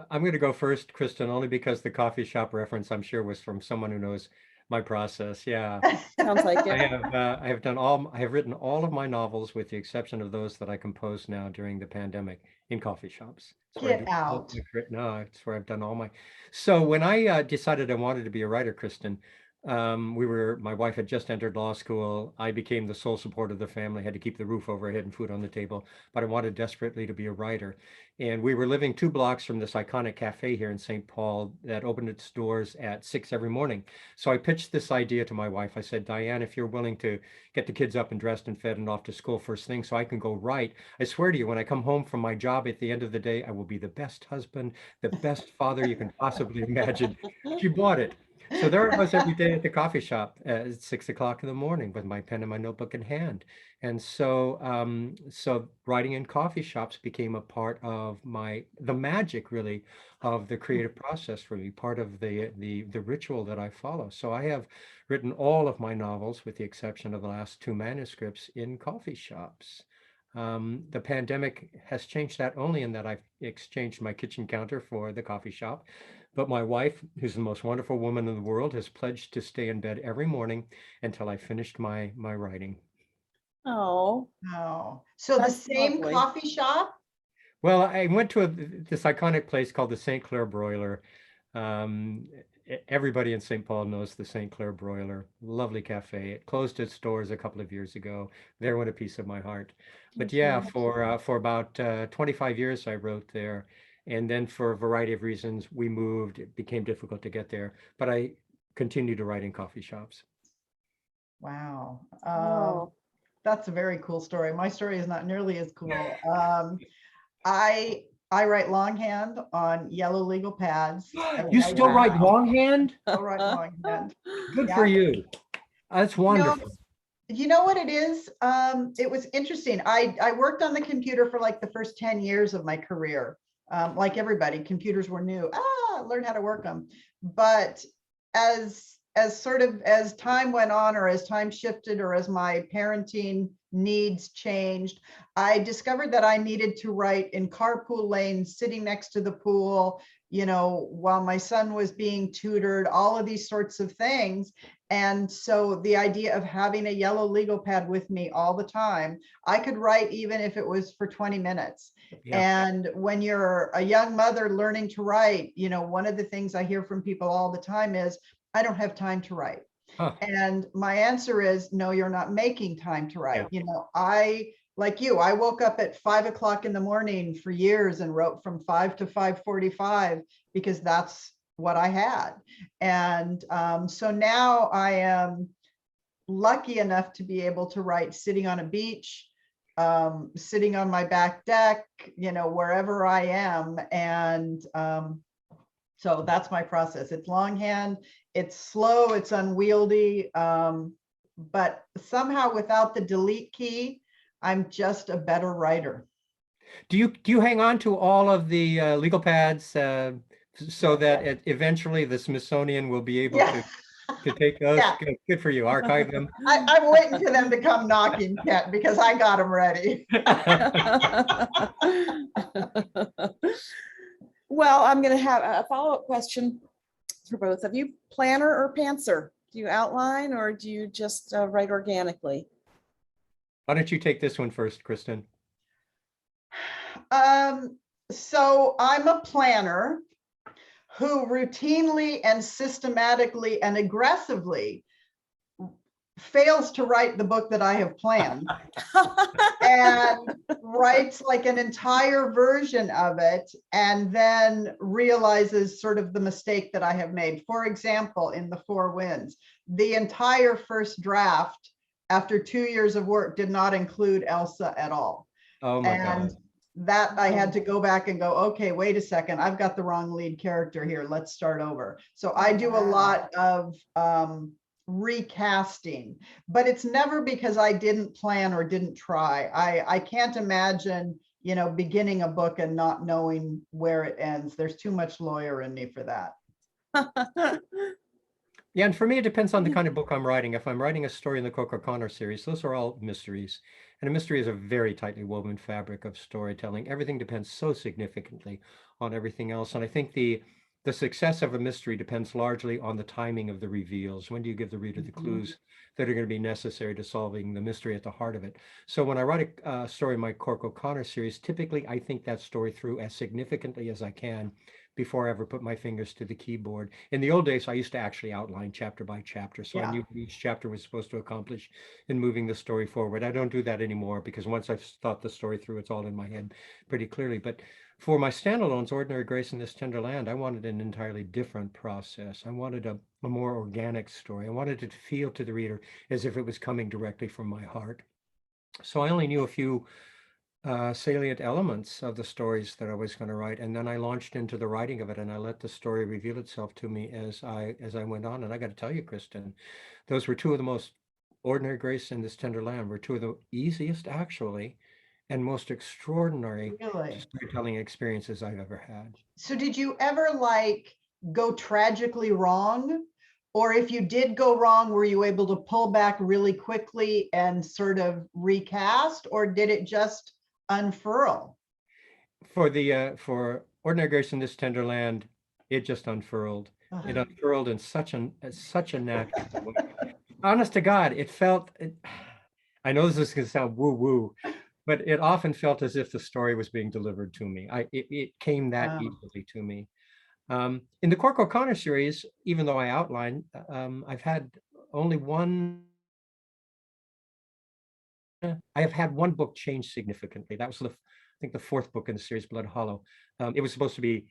I'm going to go first, Kristin, only because the coffee shop reference, I'm sure, was from someone who knows my process. Yeah. Sounds like it. I have written all of my novels with the exception of those that I composed now during the pandemic in coffee shops. Get out. No, it's where I've done all my. So when I decided I wanted to be a writer, Kristin, my wife had just entered law school. I became the sole support of the family, had to keep the roof over our head and food on the table, but I wanted desperately to be a writer. And we were living 2 blocks from this iconic cafe here in St. Paul that opened its doors at 6 every morning. So I pitched this idea to my wife. I said, Diane, if you're willing to get the kids up and dressed and fed and off to school first thing so I can go write, I swear to you, when I come home from my job at the end of the day, I will be the best husband, the best father you can possibly imagine. She bought it. So there I was every day at the coffee shop at 6 o'clock in the morning with my pen and my notebook in hand. And so writing in coffee shops became a part of the magic really of the creative process for me, part of the ritual that I follow. So I have written all of my novels, with the exception of the last two manuscripts, in coffee shops. The pandemic has changed that only in that I've exchanged my kitchen counter for the coffee shop. But my wife, who's the most wonderful woman in the world, has pledged to stay in bed every morning until I finished my writing. Oh, Oh, so the that's same lovely. coffee shop? Well, I went to this iconic place called the St. Clair Broiler. Um, Everybody in St. Paul knows the St. Clair Broiler. Lovely cafe. It closed its doors a couple of years ago. There went a piece of my heart. But That's yeah, wonderful. for about 25 years I wrote there, and then for a variety of reasons we moved. It became difficult to get there, but I continue to write in coffee shops. Wow. Oh, That's a very cool story. My story is not nearly as cool. I I write longhand on yellow legal pads. You I still write longhand? still write longhand. Good for Yeah. you. That's You know, wonderful. you know what it is? It was interesting. I worked on the computer for like the first 10 years of my career. Like everybody, computers were new. Learn how to work them. But as sort of as time went on, or as time shifted, or as my parenting needs changed, I discovered that I needed to write in carpool lanes, sitting next to the pool, while my son was being tutored, all of these sorts of things. And so the idea of having a yellow legal pad with me all the time, I could write even if it was for 20 minutes. Yeah. And when you're a young mother learning to write, one of the things I hear from people all the time is, I don't have time to write. Huh. And my answer is, no, you're not making time to write. Yeah. Like you, I woke up at 5 o'clock in the morning for years and wrote from 5 to 5:45 because that's what I had. And so now I am lucky enough to be able to write sitting on a beach, sitting on my back deck, wherever I am. And so that's my process. It's longhand, it's slow, it's unwieldy, but somehow without the delete key, I'm just a better writer. Do you hang on to all of the legal pads so that eventually the Smithsonian will be able Yeah, to take those? yeah. Good for you. Archive them. I'm waiting for them to come knocking, Kent, because I got them ready. well, I'm going to have a follow-up question for both of you. Planner or pantser? Do you outline or do you just write organically? Why don't you take this one first, Kristin? So I'm a planner who routinely and systematically and aggressively fails to write the book that I have planned and writes like an entire version of it and then realizes sort of the mistake that I have made. For example, in The Four Winds, the entire first draft after 2 years of work did not include Elsa at all. Oh my God. That I had to go back and go, okay, wait a second, I've got the wrong lead character here. Let's start over. So I do a lot of recasting, but it's never because I didn't plan or didn't try. I can't imagine, beginning a book and not knowing where it ends. There's too much lawyer in me for that. Yeah, and for me, it depends on the kind of book I'm writing. If I'm writing a story in the Cork O'Connor series, those are all mysteries. And a mystery is a very tightly woven fabric of storytelling. Everything depends so significantly on everything else. And I think the success of a mystery depends largely on the timing of the reveals. When do you give the reader the clues that are going to be necessary to solving the mystery at the heart of it? So when I write a story in my Cork O'Connor series, typically I think that story through as significantly as I can before I ever put my fingers to the keyboard. In the old days, I used to actually outline chapter by chapter, so I knew what each chapter was supposed to accomplish in moving the story forward. I don't do that anymore because once I've thought the story through, it's all in my head pretty clearly. But for my standalones, Ordinary Grace in This Tender Land, I wanted an entirely different process. I wanted a more organic story. I wanted it to feel to the reader as if it was coming directly from my heart. So I only knew a few salient elements of the stories that I was going to write, and then I launched into the writing of it, and I let the story reveal itself to me as I went on. And I got to tell you, Kristin, those were two of the most ordinary grace in this tender land were two of the easiest, actually, and most extraordinary Really? storytelling experiences I've ever had. So did you ever like go tragically wrong? Or if you did go wrong, were you able to pull back really quickly and sort of recast, or did it just unfurl? For ordinary grace in this tender land, it just unfurled. It Ugh. unfurled in such a natural way. Honest to God, I know this is going to sound woo-woo, but it often felt as if the story was being delivered to me. It came that Wow. easily to me. In the Cork O'Connor series, even though I outlined, I've had only one. I have had one book change significantly. That was I think the fourth book in the series, Blood Hollow. It was supposed to be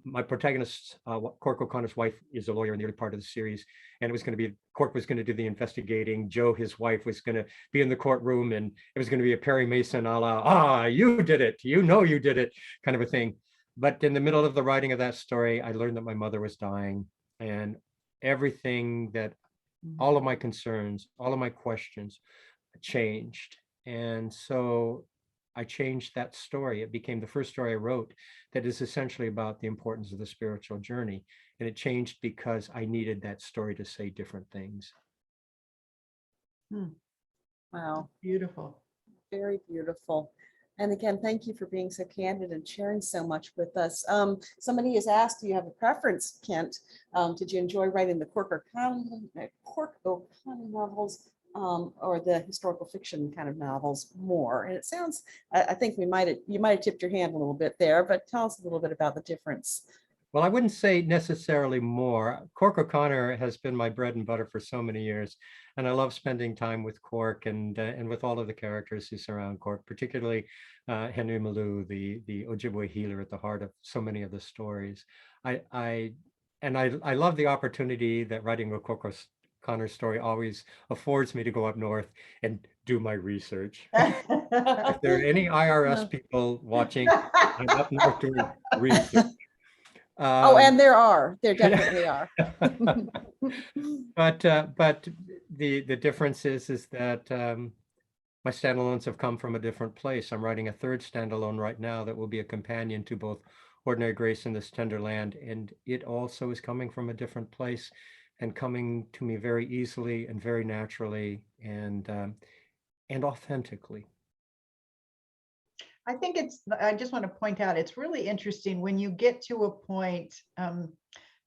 my protagonist, Cork O'Connor's wife, is a lawyer in the early part of the series, and it was going to be Cork was going to do the investigating. Joe, his wife, was going to be in the courtroom, and it was going to be a Perry Mason a la you did it, you know you did it, kind of a thing. But in the middle of the writing of that story, I learned that my mother was dying, and everything that all of my concerns, all of my questions changed. And so I changed that story. It became the first story I wrote that is essentially about the importance of the spiritual journey. And it changed because I needed that story to say different things. Wow, Beautiful. very beautiful. And again, thank you for being so candid and sharing so much with us. Somebody has asked, do you have a preference, Kent? Did you enjoy writing the Cork O'Connor novels or the historical fiction kind of novels more? And it sounds, I think you might have tipped your hand a little bit there, but tell us a little bit about the difference. Well, I wouldn't say necessarily more. Cork O'Connor has been my bread and butter for so many years, and I love spending time with Cork and with all of the characters who surround Cork, particularly Henry Malou, the Ojibwe healer at the heart of so many of the stories. I love the opportunity that writing a Cork O'Connor story always affords me to go up north and do my research. If there are any IRS people watching, I'm up north doing research. Oh, and there definitely are. But the difference is that my standalones have come from a different place. I'm writing a third standalone right now that will be a companion to both Ordinary Grace and This Tender Land, and it also is coming from a different place and coming to me very easily and very naturally and authentically. I think I just want to point out, it's really interesting when you get to a point,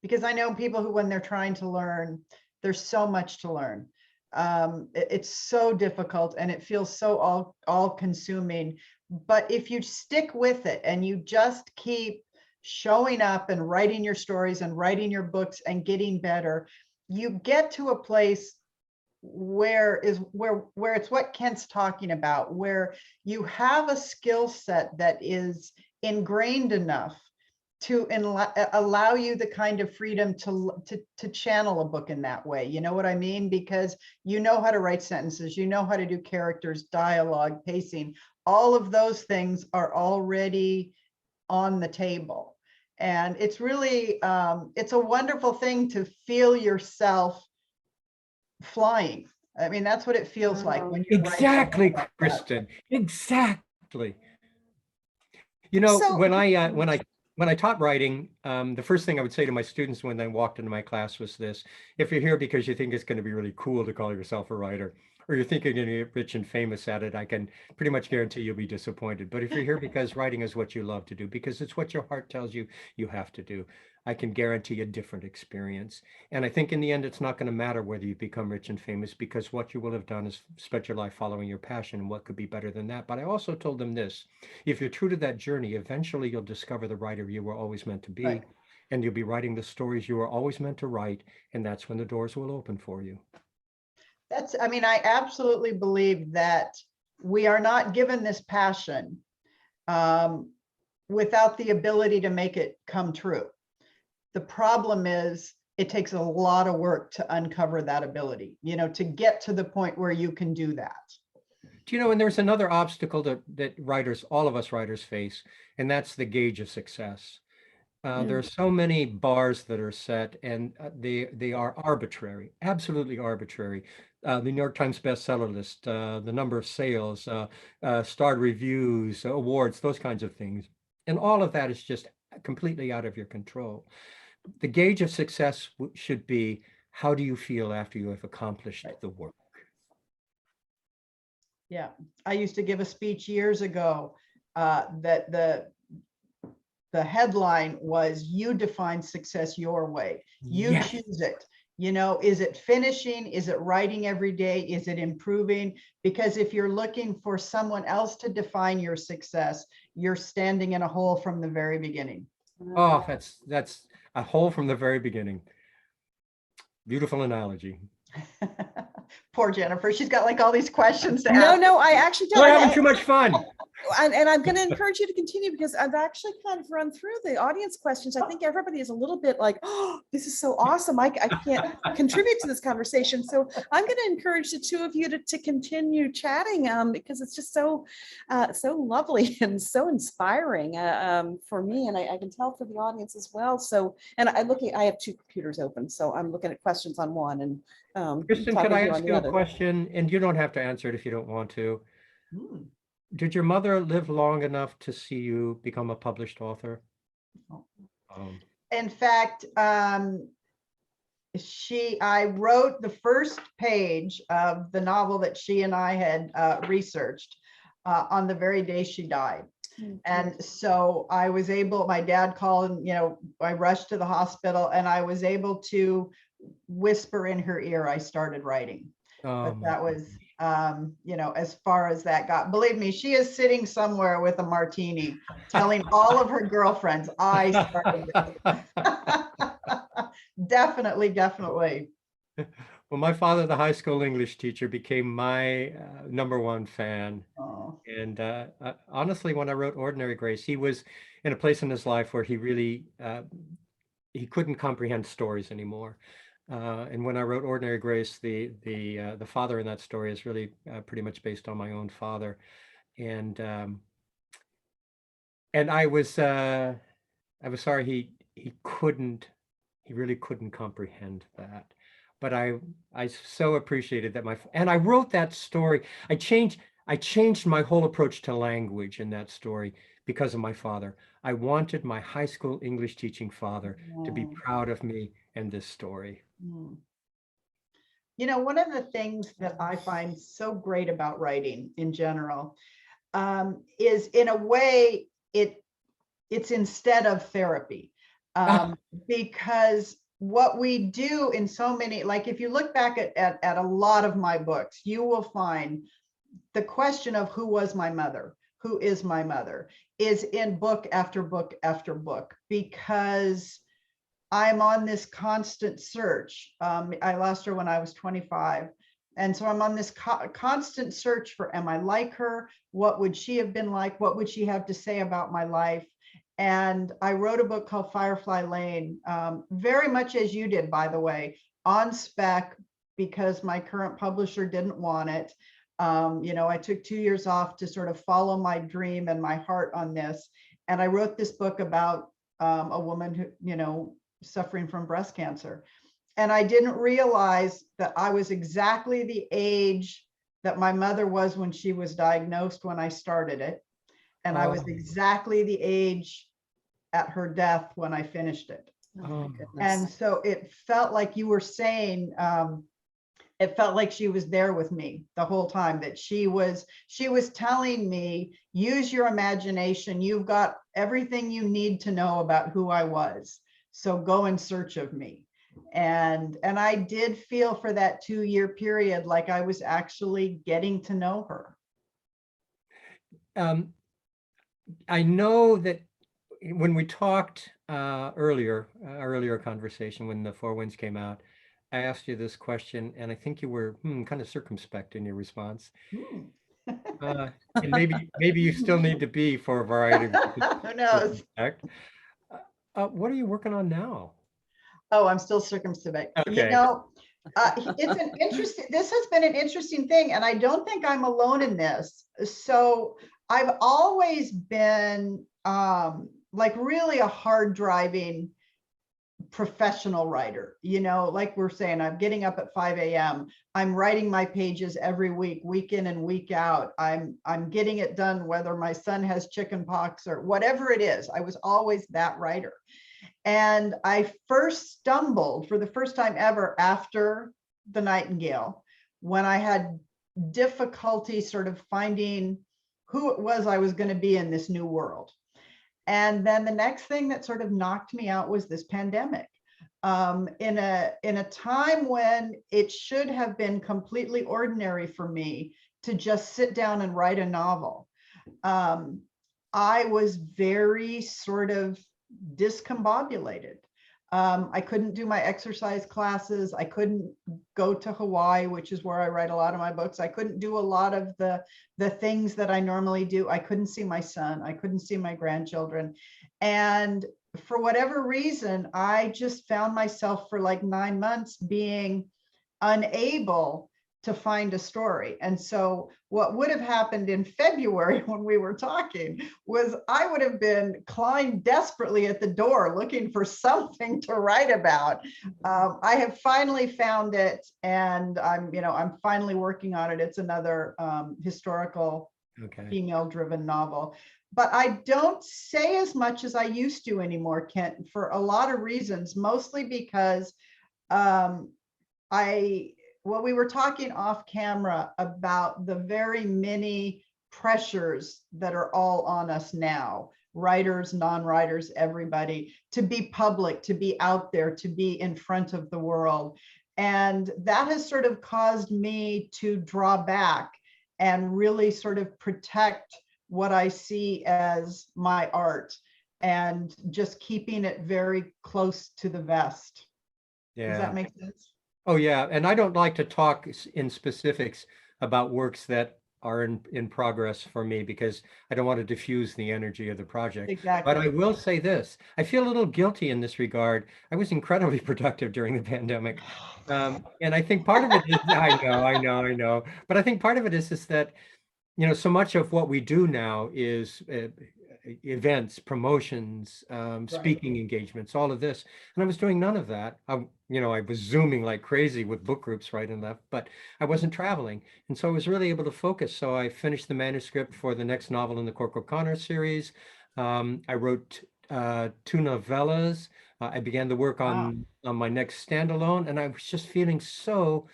because I know people who, when they're trying to learn, there's so much to learn. It's so difficult and it feels so all consuming. But if you stick with it and you just keep showing up and writing your stories and writing your books and getting better, you get to a place where it's what Kent's talking about, where you have a skill set that is ingrained enough to allow you the kind of freedom to channel a book in that way. You know what I mean? Because you know how to write sentences, you know how to do characters, dialogue, pacing, all of those things are already on the table. And it's really, it's a wonderful thing to feel yourself flying. I mean, that's what it feels like when you're exactly, Kristin. Exactly. You know, So- when I taught writing, the first thing I would say to my students when they walked into my class was this: if you're here because you think it's going to be really cool to call yourself a writer, or you're thinking you're going to get rich and famous at it, I can pretty much guarantee you'll be disappointed. But if you're here because writing is what you love to do, because it's what your heart tells you you have to do, I can guarantee a different experience. And I think in the end, it's not going to matter whether you become rich and famous, because what you will have done is spent your life following your passion, and what could be better than that? But I also told them this: if you're true to that journey, eventually you'll discover the writer you were always meant to be, Right. and you'll be writing the stories you were always meant to write, and that's when the doors will open for you. I mean, I absolutely believe that we are not given this passion without the ability to make it come true. The problem is it takes a lot of work to uncover that ability, you know, to get to the point where you can do that. Do you know, and there's another obstacle that writers, all of us writers face, and that's the gauge of success. There are so many bars that are set, and they are arbitrary, absolutely arbitrary. The New York Times bestseller list, the number of sales, starred reviews, awards, those kinds of things. And all of that is just completely out of your control. The gauge of success should be, how do you feel after you have accomplished the work? Yeah, I used to give a speech years ago that the headline was, "You define success your way. You Yes. choose it." You know, is it finishing? Is it writing every day? Is it improving? Because if you're looking for someone else to define your success, you're standing in a hole from the very beginning. Oh, that's a hole from the very beginning. Beautiful analogy. Poor Jennifer, she's got like all these questions to No, ask. no, I actually We're don't. having too much fun. And I'm going to encourage you to continue, because I've actually kind of run through the audience questions. I think everybody is a little bit like, oh, this is so awesome. I can't contribute to this conversation. So I'm going to encourage the two of you to continue chatting, because it's just so lovely and so inspiring for me. And I can tell for the audience as well. So, and I have two computers open, so I'm looking at questions on one and Kristin, talking could I to you on ask the you a other. question? And you don't have to answer it if you don't want to. Did your mother live long enough to see you become a published author? In fact, I wrote the first page of the novel that she and I had researched on the very day she died. And so I was able, my dad called and, you know, I rushed to the hospital and I was able to whisper in her ear, I started writing. But that was, you know, as far as that got. Believe me, she is sitting somewhere with a martini telling all of her girlfriends, I started this. Definitely, definitely. Well, my father, the high school English teacher, became my #1 fan. Oh. And honestly, when I wrote Ordinary Grace, he was in a place in his life where he really, he couldn't comprehend stories anymore. And when I wrote Ordinary Grace, the father in that story is really pretty much based on my own father. And I was sorry he really couldn't comprehend that. But I so appreciated that and I wrote that story. I changed my whole approach to language in that story because of my father. I wanted my high school English teaching father to be proud of me and this story. You know, one of the things that I find so great about writing in general is, in a way, it's instead of therapy, because what we do in so many, like if you look back at a lot of my books, you will find the question of who was my mother, who is my mother, is in book after book after book, because I'm on this constant search. I lost her when I was 25. And so I'm on this constant search for, am I like her? What would she have been like? What would she have to say about my life? And I wrote a book called Firefly Lane, very much as you did, by the way, on spec, because my current publisher didn't want it. You know, I took 2 years off to sort of follow my dream and my heart on this. And I wrote this book about a woman who, you know, suffering from breast cancer. And I didn't realize that I was exactly the age that my mother was when she was diagnosed when I started it. And I was exactly the age at her death when I finished it. Oh, and so it felt like you were saying, it felt like she was there with me the whole time, that she was telling me, use your imagination. You've got everything you need to know about who I was. So go in search of me. And I did feel for that 2-year period like I was actually getting to know her. I know that when we talked earlier conversation, when the Four Winds came out, I asked you this question, and I think you were kind of circumspect in your response. And maybe you still need to be for a variety of reasons. Who knows? What are you working on now? Oh, I'm still circumspect. Okay. You know, This has been an interesting thing, and I don't think I'm alone in this. So I've always been like really a hard driving professional writer, like we're saying, I'm getting up at 5 a.m. I'm writing my pages every week, week in and week out. I'm getting it done, whether my son has chicken pox or whatever it is. I was always that writer. And I first stumbled for the first time ever after The Nightingale, when I had difficulty sort of finding who it was I was going to be in this new world. And then the next thing that sort of knocked me out was this pandemic. In a time when it should have been completely ordinary for me to just sit down and write a novel, I was very sort of discombobulated. I couldn't do my exercise classes. I couldn't go to Hawaii, which is where I write a lot of my books. I couldn't do a lot of the things that I normally do. I couldn't see my son. I couldn't see my grandchildren. And for whatever reason, I just found myself for like 9 months being unable to find a story. And so what would have happened in February when we were talking was I would have been clawing desperately at the door looking for something to write about. I have finally found it, and I'm finally working on it. It's another historical female-driven novel. But I don't say as much as I used to anymore, Kent, for a lot of reasons, mostly because we were talking off camera about the very many pressures that are all on us now, writers, non-writers, everybody, to be public, to be out there, to be in front of the world. And that has sort of caused me to draw back and really sort of protect what I see as my art and just keeping it very close to the vest. Yeah. Does that make sense? Oh, yeah. And I don't like to talk in specifics about works that are in progress for me, because I don't want to diffuse the energy of the project. Exactly. But I will say this, I feel a little guilty in this regard. I was incredibly productive during the pandemic. And I think part of it is, I know. But I think part of it is that, so much of what we do now is events, promotions, speaking engagements, all of this. And I was doing none of that. I was Zooming like crazy with book groups right and left, but I wasn't traveling. And so I was really able to focus. So I finished the manuscript for the next novel in the Cork O'Connor series. I wrote 2 novellas. I began the work on my next standalone, and I was just feeling so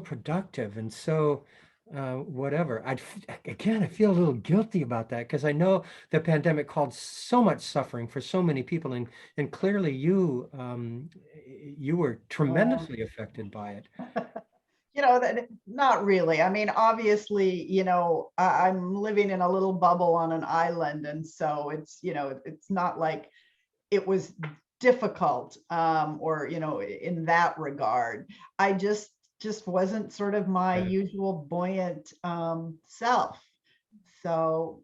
productive and so whatever. I feel a little guilty about that, because I know the pandemic caused so much suffering for so many people, and clearly you were tremendously affected by it. That not really. I mean, obviously, I'm living in a little bubble on an island, and so it's not like it was difficult or in that regard. I just wasn't sort of my usual buoyant self. So,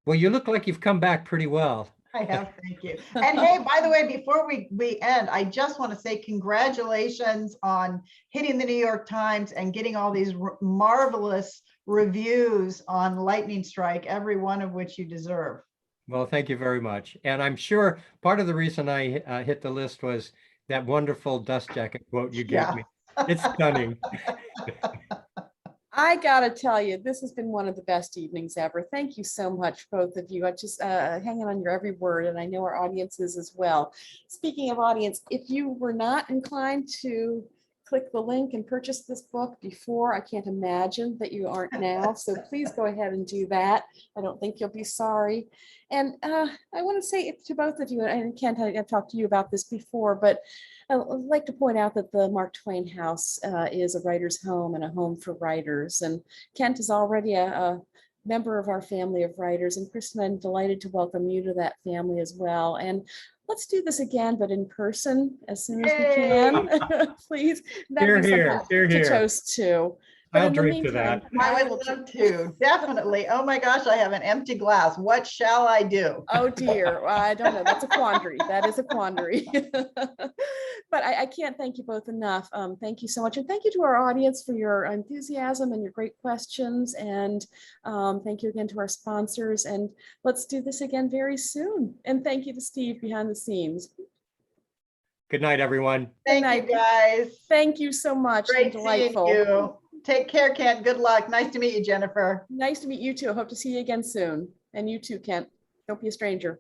well, you look like you've come back pretty well. I have, thank you. And hey, by the way, before we end, I just want to say congratulations on hitting the New York Times and getting all these marvelous reviews on Lightning Strike, every one of which you deserve. Well, thank you very much. And I'm sure part of the reason I hit the list was that wonderful dust jacket quote you gave me. It's stunning. I gotta tell you, this has been one of the best evenings ever. Thank you so much, both of you. I just hanging on your every word, and I know our audience is as well. Speaking of audience, if you were not inclined to click the link and purchase this book before, I can't imagine that you aren't now. So please go ahead and do that. I don't think you'll be sorry. And I want to say to both of you, and Kent, I've talked to you about this before, but I'd like to point out that the Mark Twain House is a writer's home and a home for writers. And Kent is already a member of our family of writers. And Kristin, I'm delighted to welcome you to that family as well. And let's do this again, but in person as soon as we can, please. That'd be something to toast to. But I'll in the drink to meantime, that. I will would love to, definitely. Oh my gosh, I have an empty glass. What shall I do? Oh dear, well, I don't know. That's a quandary. That is a quandary. But I can't thank you both enough. Thank you so much. And thank you to our audience for your enthusiasm and your great questions. And thank you again to our sponsors. And let's do this again very soon. And thank you to Steve behind the scenes. Good night, everyone. Thank you, guys. Thank you so much. Great seeing Delightful. you. Take care, Kent. Good luck. Nice to meet you, Jennifer. Nice to meet you too. Hope to see you again soon. And you too, Kent. Don't be a stranger.